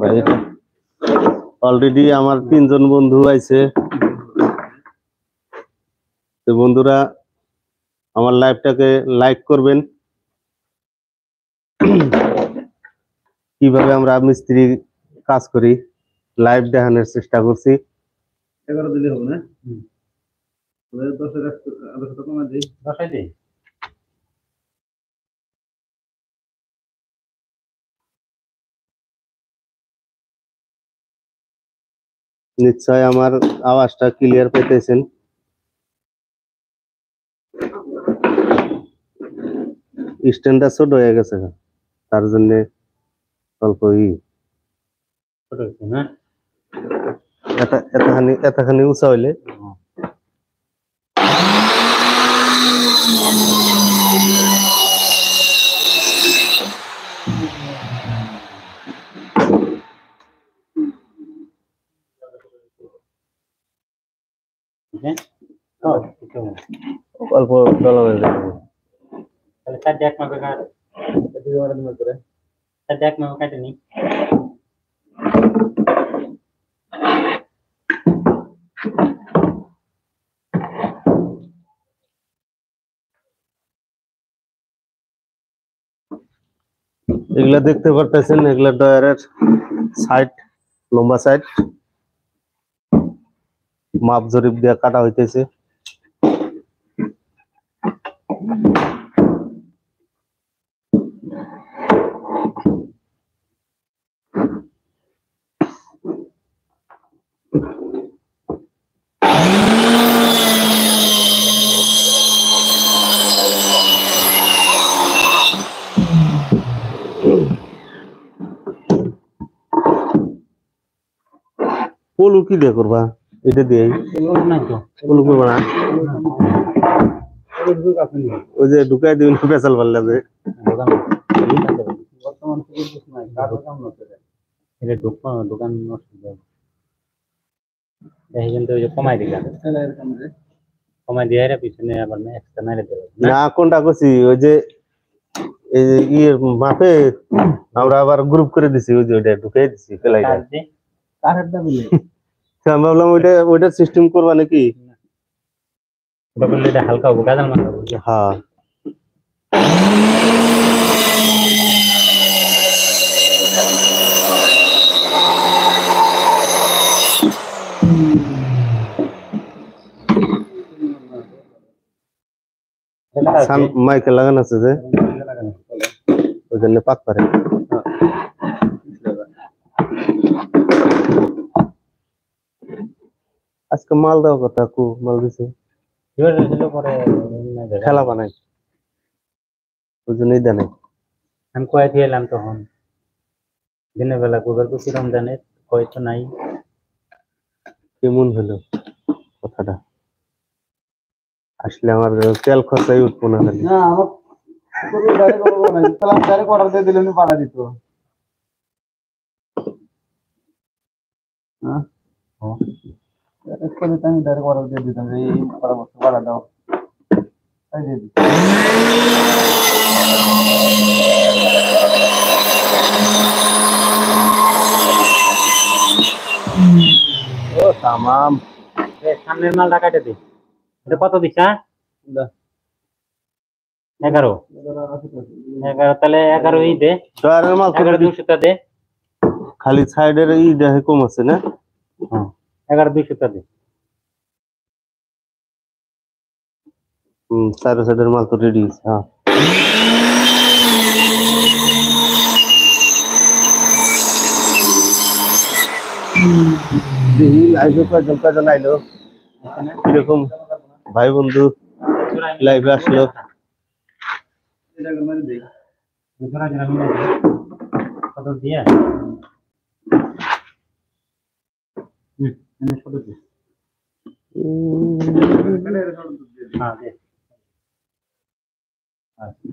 ভাই অলরেডি আমার 3 জন বন্ধু আইছে। তো বন্ধুরা আমার লাইভটাকে লাইক করবেন। কিভাবে আমরা মিস্ত্রি কাজ করি লাইভ দেখানোর চেষ্টা করছি। 11 দিলে হবে না? 10 টাকা কমা দেই। 10 দেই। নিশ্চয় আমার আওয়াজটা ক্লিয়ার পেতেছেন। স্ট্যান্ডটা ছোট হয়ে গেছে, তার জন্য অল্প ছোট হচ্ছে না? এতখানি উঁচা হইলে অল্প ডলা হয়ে যাবে। তাহলে তার দেখ মাপে কার দুই ওয়ারের মধ্যে তার দেখ মাপে কাটে নি। এগুলা দেখতে পারতেছেন, এগুলা ডয়ারের সাইড, লম্বা সাইড মাপ জরিপ দিয়ে কাটা হইতেছে। পলু কি দিয়ে করবা? এটা দিয়ে পলু করবা না? ওই যে ঢুকাই দিবেন পেছাল পারলে যে দোকান কমাই দিলাম, কমাই দিয়ে পিছনে আবার এক্সট্রা মেরে দেবে না। কোনটা করছি ওই যে এই যে ইয়ের মাপে আমরা আবার গ্রুপ করে দিছি, ওই যে ওইটা ঢুকাই দিছি ফেলাই। কারের দাম আমি ভাবলাম ওইটা সিস্টেম করবা নাকি। এটা হালকা হবো গাজাল মাথা। হ্যাঁ মাইকে লাগানো আছে যে ওই জন্য পাক পারে। আজকে মাল দেওয়া কথা, কু মাল দিছে খেলা বানাই, ওই জন্যই দেয় নাই। আমি কয়ে দিয়ে এলাম তখন দিনের বেলা গোবর কুচি রমজানের কয় তো নাই। কেমন হলো কথাটা? আসলে আমার তেল খরচাই উঠবো না। খালি না আমার ডাইরেক্ট অর্ডার দিয়ে দিলে উনি পাঠা দিত। হ্যাঁ আমি ডাইরেক্ট অর্ডার দিয়ে দিতাম যে এই পরামর্শ পাঠা দাও, তাই দিয়ে দিত। ও তামাম সামনের মালটা কাটে দিই। এটা কত দিস? 11 তাহলে 11 দে, ডয়ারের মাল 11,200 দে। খালি সাইডের দেখে কম আছে না? 11,200 দে। চারো সাইডের মাল তো রেডি আছে। হ্যাঁ কয়জন আইলো এরকম ভাই বন্ধু লাইভে আসলো। কত দিয়ে হ্যাঁ দে। আচ্ছা